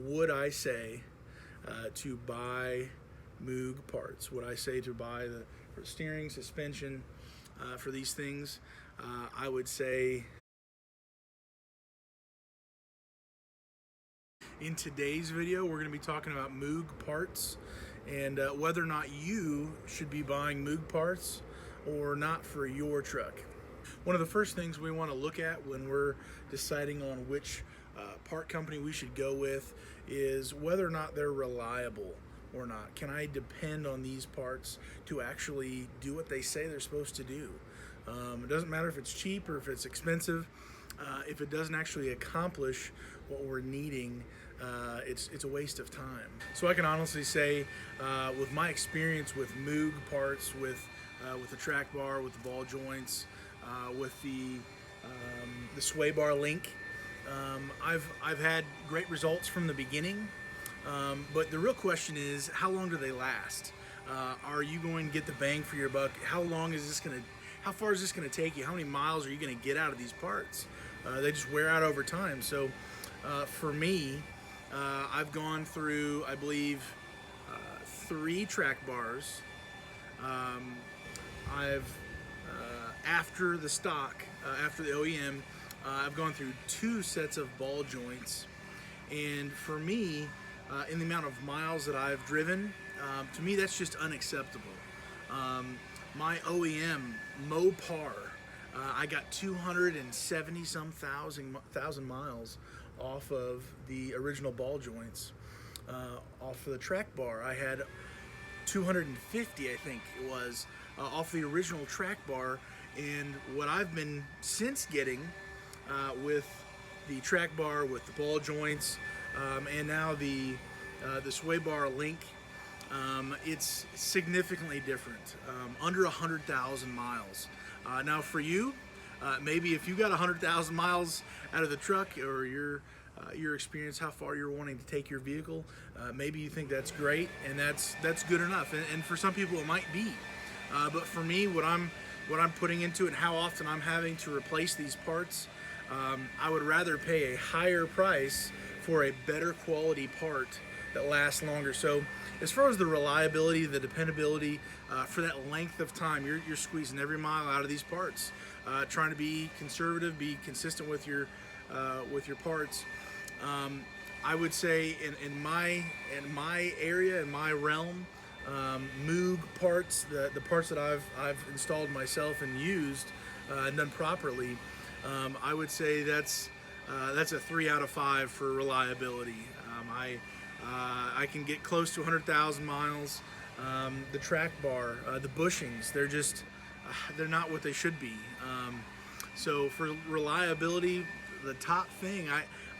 would I say to buy Moog parts? Would I say to buy for steering, suspension, for these things? I would say in today's video we're going to be talking about Moog parts and whether or not you should be buying Moog parts or not for your truck. One of the first things we want to look at when we're deciding on which part company we should go with is whether or not they're reliable or not. Can I depend on these parts to actually do what they say they're supposed to do? It doesn't matter if it's cheap or if it's expensive. If it doesn't actually accomplish what we're needing, it's a waste of time. So I can honestly say, with my experience with Moog parts, with the track bar, with the ball joints, with the sway bar link, I've had great results from the beginning. But the real question is, how long do they last? Are you going to get the bang for your buck? How far is this going to take you? How many miles are you going to get out of these parts? They just wear out over time. So for me, I've gone through, I believe, 3 track bars. After the stock, after the OEM, I've gone through 2 sets of ball joints. And for me, in the amount of miles that I've driven, to me that's just unacceptable. My OEM Mopar, I got 270 some thousand miles off of the original ball joints. Off of the track bar, I had 250, I think it was, off the original track bar. And what I've been since getting with the track bar, with the ball joints, and now the sway bar link, it's significantly different, under 100,000 miles. Now for you, maybe if you got 100,000 miles out of the truck, or your experience, how far you're wanting to take your vehicle, maybe you think that's great and that's good enough. And for some people it might be, but for me, what I'm putting into it and how often I'm having to replace these parts, I would rather pay a higher price for a better quality part that lasts longer. So as far as the reliability, the dependability, for that length of time, you're squeezing every mile out of these parts, trying to be conservative, be consistent with your parts. I would say in my area, in my realm, Moog parts, the parts that I've installed myself and used and done properly, I would say that's a 3 out of 5 for reliability. I can get close to 100,000 miles. The track bar, the bushings, they're not what they should be. So for reliability, the top thing,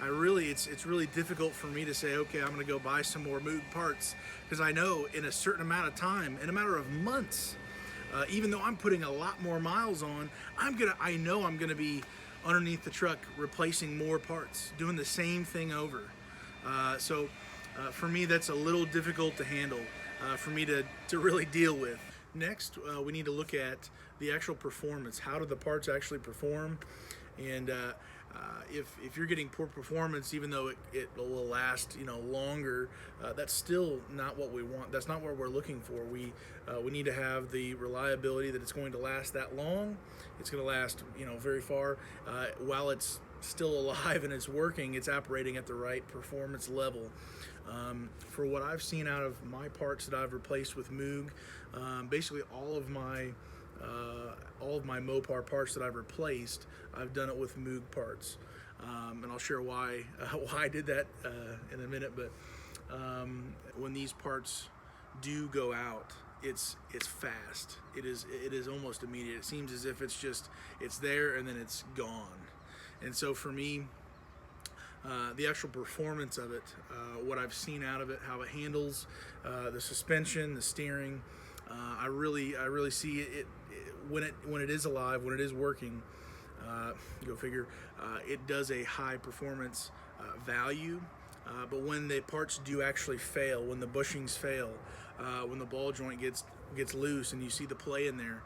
it's really difficult for me to say, okay, I'm going to go buy some more Moog parts, because I know in a certain amount of time, in a matter of months, even though I'm putting a lot more miles on, I know I'm going to be underneath the truck replacing more parts, doing the same thing over. So for me, that's a little difficult to handle, for me to really deal with. Next, we need to look at the actual performance. How do the parts actually perform? And if you're getting poor performance, even though it will last longer, that's still not what we want. That's not what we're looking for. We need to have the reliability that it's going to last that long. It's going to last very far. While it's still alive and it's working, it's operating at the right performance level. For what I've seen out of my parts that I've replaced with Moog, basically all of my Mopar parts that I've replaced, I've done it with Moog parts, and I'll share why I did that in a minute. But when these parts do go out, it's fast. It is almost immediate. It seems as if it's there and then it's gone. And so for me, the actual performance of it, what I've seen out of it, how it handles the suspension, the steering, I really see it when it is alive, when it is working. Go figure. It does a high performance value, but when the parts do actually fail, when the bushings fail, when the ball joint gets loose, and you see the play in there,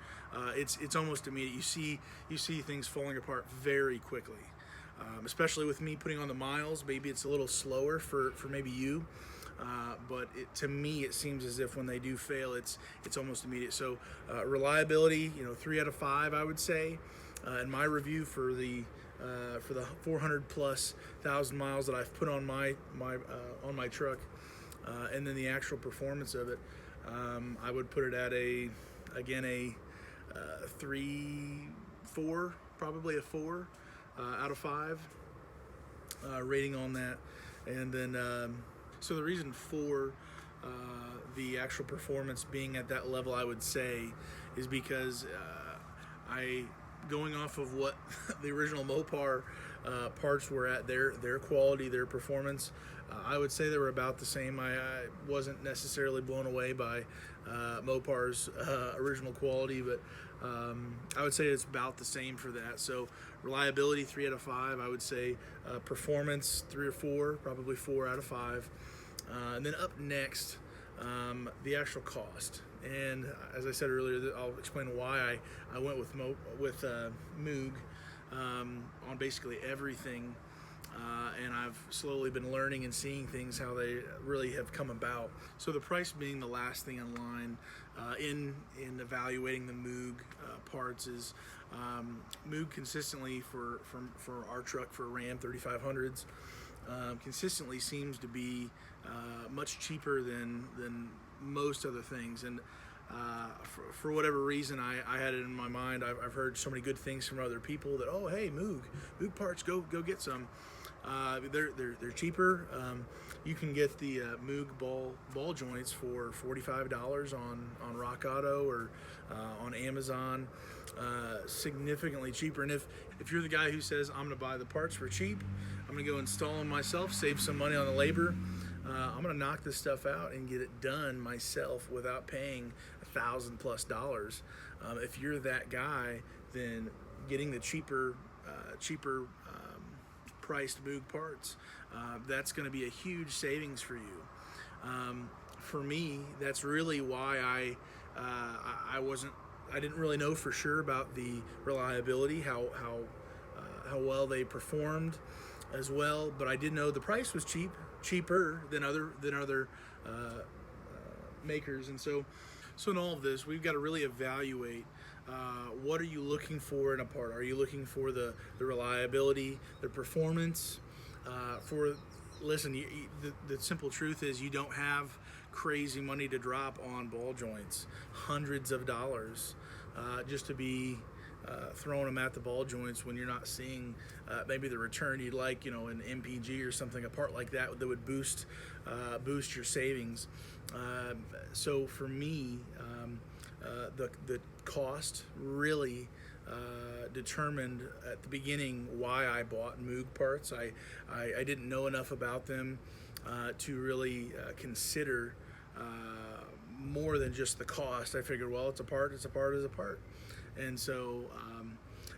it's almost immediate. You see things falling apart very quickly. especially with me putting on the miles. Maybe it's a little slower for maybe you, but to me it seems as if when they do fail, it's almost immediate. So reliability, 3 out of 5, I would say. In my review for the 400 plus thousand miles that I've put on my truck, and then the actual performance of it, I would put it at a 3, 4, probably a 4 out of 5 rating on that. And then so the reason for the actual performance being at that level, I would say, is because going off of what the original Mopar parts were at, their quality, their performance, I would say they were about the same. I wasn't necessarily blown away by Mopar's original quality, but I would say it's about the same for that. So reliability, 3 out of 5. I would say performance, 3 or 4, probably 4 out of 5. And then up next, the actual cost. And as I said earlier, I'll explain why I went with Moog on basically everything. And I've slowly been learning and seeing things, how they really have come about. So the price being the last thing in line in evaluating the Moog parts is Moog consistently for our truck, for Ram 3500s, consistently seems to be much cheaper than most other things. And for whatever reason, I had it in my mind. I've heard so many good things from other people that, oh, hey, Moog parts, go get some. They're cheaper. You can get the Moog ball joints for $45 on Rock Auto or on Amazon, significantly cheaper. And if you're the guy who says, I'm going to buy the parts for cheap, I'm going to go install them myself, save some money on the labor, I'm going to knock this stuff out and get it done myself without paying $1,000+. If you're that guy, then getting the cheaper priced Moog parts, that's going to be a huge savings for you. For me, that's really why I didn't really know for sure about the reliability, how well they performed as well, but I did know the price was cheaper than other makers. And so in all of this, we've got to really evaluate what are you looking for in a part. Are you looking for the reliability, the performance? Listen, the simple truth is you don't have crazy money to drop on ball joints, hundreds of dollars, just to be throwing them at the ball joints when you're not seeing maybe the return you'd like, an MPG or something, a part like that would boost your savings. So for me, the cost really determined at the beginning why I bought Moog parts. I didn't know enough about them to really consider more than just the cost. I figured, well, it's a part. And so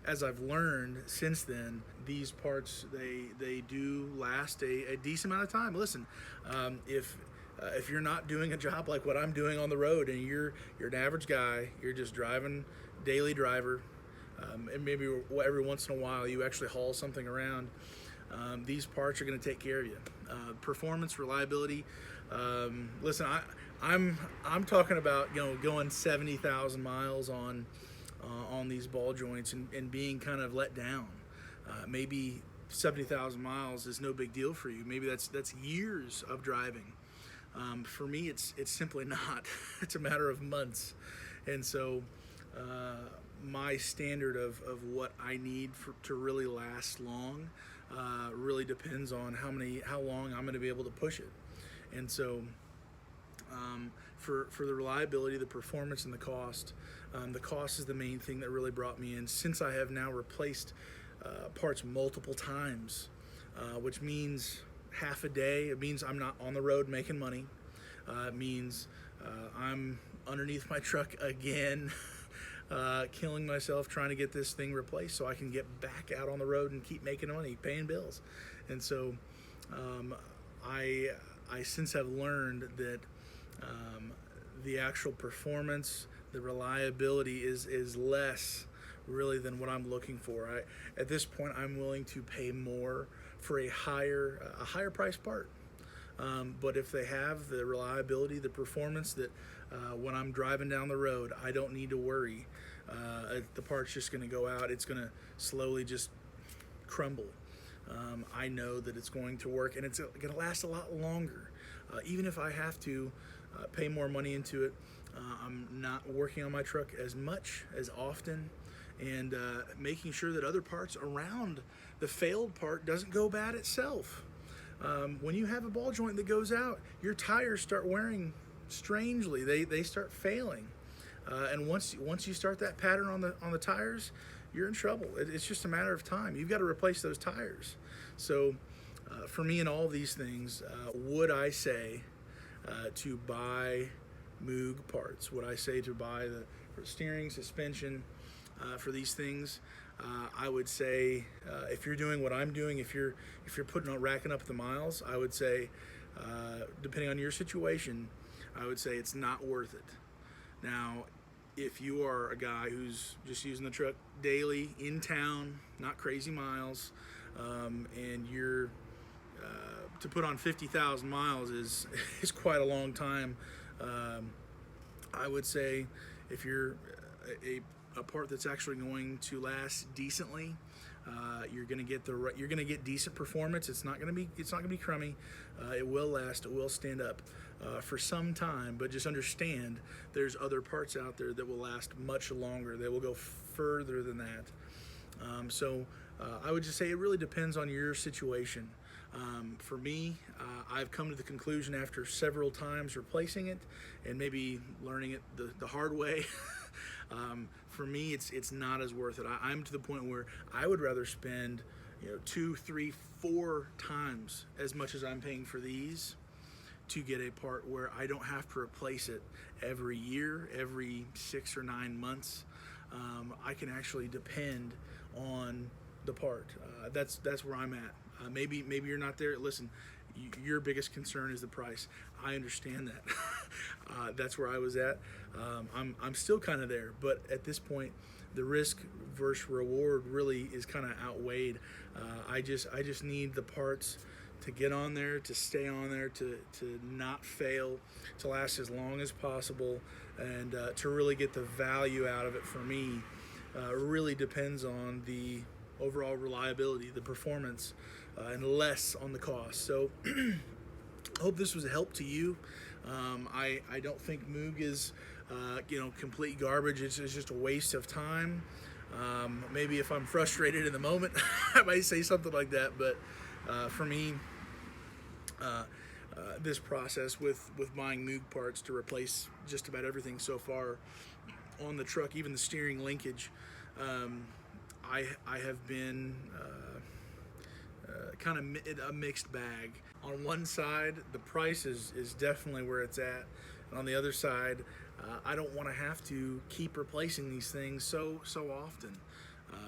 as I've learned since then, these parts, they do last a decent amount of time. Listen, if you're not doing a job like what I'm doing on the road, and you're an average guy, you're just driving, daily driver, and maybe every once in a while you actually haul something around, these parts are going to take care of you. Performance, reliability. Listen, I'm talking about going 70,000 miles on these ball joints and being kind of let down. Maybe 70,000 miles is no big deal for you. Maybe that's years of driving. For me, it's simply not. It's a matter of months. And so my standard of what I need to really last long really depends on how long I'm going to be able to push it. And so for the reliability, the performance, and the cost is the main thing that really brought me in. Since I have now replaced parts multiple times, which means half a day, it means I'm not on the road making money. It means I'm underneath my truck again, killing myself trying to get this thing replaced so I can get back out on the road and keep making money, paying bills. And so I since have learned that the actual performance, the reliability is less really than what I'm looking for. At this point, I'm willing to pay more for a higher price part. But if they have the reliability, the performance that when I'm driving down the road, I don't need to worry. The part's just going to go out. It's going to slowly just crumble. I know that it's going to work, and it's going to last a lot longer. Even if I have to pay more money into it, I'm not working on my truck as much, as often, and making sure that other parts around the failed part doesn't go bad itself. When you have a ball joint that goes out, your tires start wearing strangely. They start failing, and once you start that pattern on the tires, you're in trouble. It's just a matter of time. You've got to replace those tires. So for me, in all these things, would I say to buy Moog parts? Would I say to buy the steering, suspension for these things? I would say if you're doing what I'm doing, if you're racking up the miles, I would say, depending on your situation, I would say it's not worth it. Now, if you are a guy who's just using the truck daily in town, not crazy miles, and you're to put on 50,000 miles is quite a long time. I would say if you're a part that's actually going to last decently, you're going to get decent performance. It's not going to be crummy. It will last. It will stand up for some time. But just understand, there's other parts out there that will last much longer. They will go further than that. So I would just say it really depends on your situation. For me, I've come to the conclusion after several times replacing it and maybe learning it the hard way. For me, it's not as worth it. I'm to the point where I would rather spend 2, 3, 4 times as much as I'm paying for these to get a part where I don't have to replace it every year, every 6 or 9 months. I can actually depend on the part. That's where I'm at. Maybe you're not there. Listen, your biggest concern is the price. I understand that. That's where I was at. I'm still kind of there, but at this point, the risk versus reward really is kind of outweighed. I just need the parts to get on there, to stay on there, to not fail, to last as long as possible, and to really get the value out of it. For me, really depends on the overall reliability, the performance, and less on the cost. So I hope this was a help to you. I don't think Moog is complete garbage. It's just a waste of time. Maybe if I'm frustrated in the moment, I might say something like that. But for me, this process with buying Moog parts to replace just about everything so far on the truck, even the steering linkage, I have been kind of a mixed bag. On one side, the price is definitely where it's at, and on the other side, I don't want to have to keep replacing these things so often.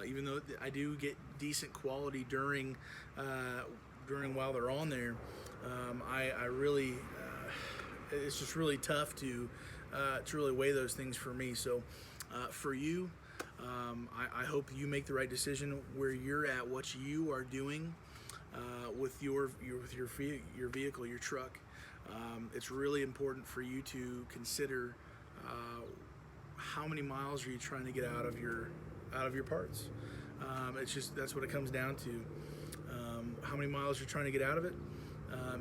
Even though I do get decent quality during while they're on there, I really it's just really tough to really weigh those things for me. So for you, I hope you make the right decision where you're at, what you are doing with your vehicle, your truck. It's really important for you to consider how many miles are you trying to get out of your parts. It's just, that's what it comes down to. How many miles you're trying to get out of it.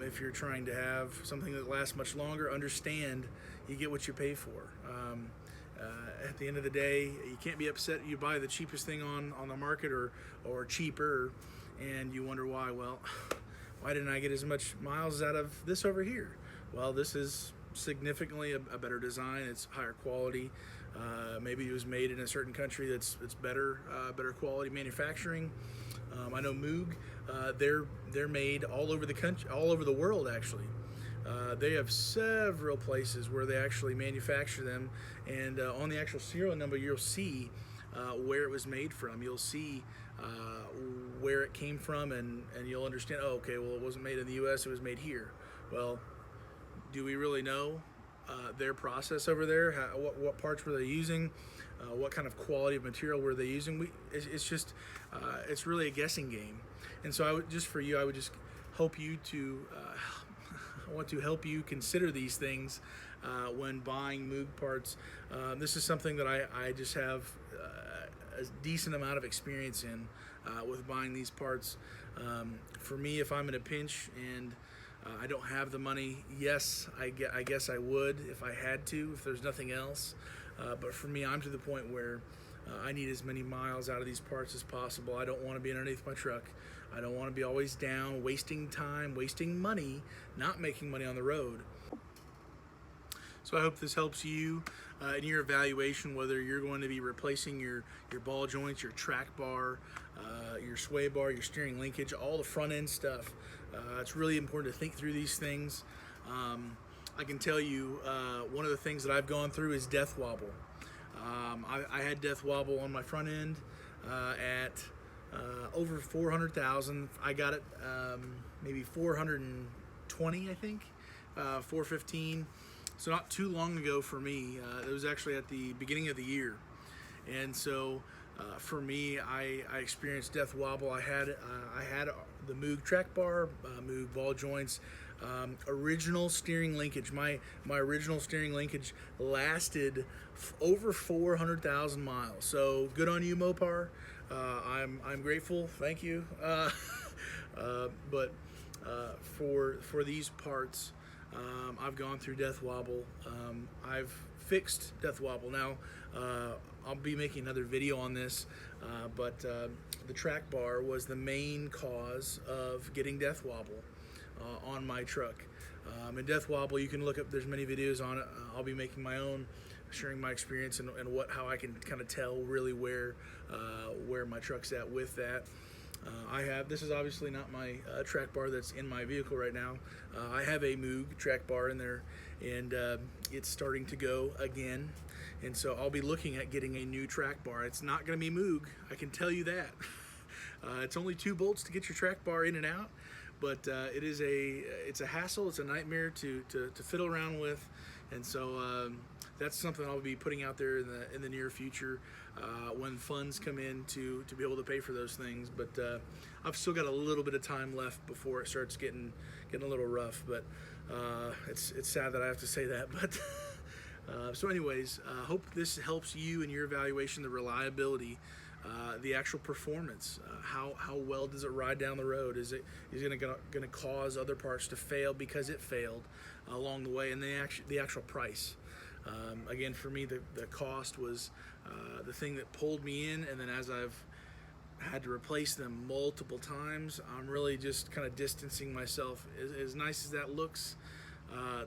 If you're trying to have something that lasts much longer, understand you get what you pay for. At the end of the day, you can't be upset you buy the cheapest thing on the market or cheaper, and you wonder why. Well, why didn't I get as much miles out of this over here? Well, this is significantly a better design. It's higher quality. Maybe it was made in a certain country that's better quality manufacturing. I know Moog, they're made all over the country, all over the world actually. They have several places where they actually manufacture them, and on the actual serial number you'll see where it was made from. You'll see where it came from, and you'll understand, oh, okay, well, it wasn't made in the US, it was made here. Well, do we really know? their process over there. What parts were they using? What kind of quality of material were they using? It's just it's really a guessing game. And so I would just hope you to I want to help you consider these things when buying Moog parts. This is something that I just have a decent amount of experience in with buying these parts. For me, if I'm in a pinch and I don't have the money, yes, I guess I would if I had to, if there's nothing else. But for me, I'm to the point where I need as many miles out of these parts as possible. I don't want to be underneath my truck. I don't want to be always down, wasting time, wasting money, not making money on the road. So I hope this helps you in your evaluation, whether you're going to be replacing your ball joints, your track bar, your sway bar, your steering linkage, all the front end stuff. It's really important to think through these things. I can tell you one of the things that I've gone through is death wobble. I had death wobble on my front end at over 400,000. I got it maybe 420, I think, 415. So not too long ago for me. It was actually at the beginning of the year. And so for me, I experienced death wobble. I had the Moog track bar, Moog ball joints, original steering linkage. My original steering linkage lasted over 400,000 miles. So good on you, Mopar. I'm grateful. Thank you. But for these parts, I've gone through death wobble. I've fixed death wobble. Now, I'll be making another video on this, but the track bar was the main cause of getting death wobble on my truck. And death wobble, you can look up, there's many videos on it. I'll be making my own, sharing my experience and how I can kind of tell really where my truck's at with that. This is obviously not my track bar that's in my vehicle right now. I have a Moog track bar in there, and it's starting to go again. And so I'll be looking at getting a new track bar. It's not going to be Moog, I can tell you that. It's only 2 bolts to get your track bar in and out, but it's a hassle. It's a nightmare to fiddle around with, and so that's something I'll be putting out there in the near future when funds come in to be able to pay for those things. But I've still got a little bit of time left before it starts getting a little rough. But it's sad that I have to say that. But so anyways, hope this helps you in your evaluation, the reliability, the actual performance. How well does it ride down the road? Is it going to cause other parts to fail because it failed along the way? And the actual price. Again, for me, the cost was the thing that pulled me in, and then as I've had to replace them multiple times, I'm really just kind of distancing myself. As nice as that looks,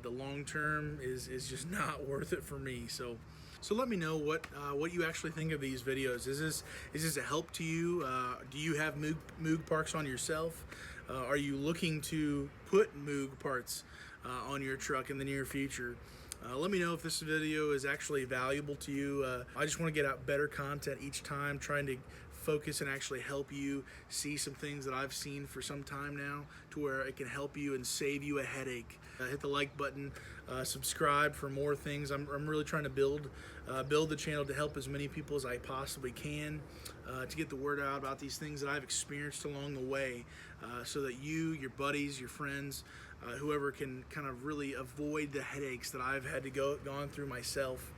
the long term is just not worth it for me. So let me know what you actually think of these videos. Is this a help to you? Do you have Moog parts on yourself? Are you looking to put Moog parts on your truck in the near future? Let me know if this video is actually valuable to you. I just want to get out better content each time, trying to focus and actually help you see some things that I've seen for some time now, to where it can help you and save you a headache. Hit the like button, subscribe for more things. I'm really trying to build the channel to help as many people as I possibly can, to get the word out about these things that I've experienced along the way, so that you, your buddies, your friends, whoever can kind of really avoid the headaches that I've had to gone through myself,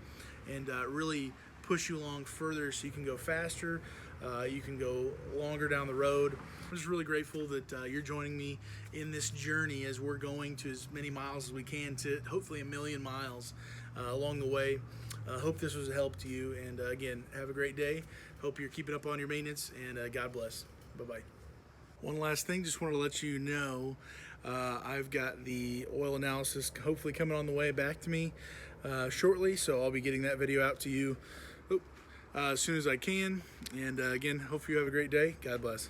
and really push you along further so you can go faster, you can go longer down the road. I'm just really grateful that you're joining me in this journey as we're going to as many miles as we can, to hopefully 1 million miles along the way. Hope this was a help to you, and again, have a great day. Hope you're keeping up on your maintenance, and God bless. Bye-bye. One last thing, just wanted to let you know, I've got the oil analysis hopefully coming on the way back to me shortly, so I'll be getting that video out to you as soon as I can. And again, hope you have a great day. God bless.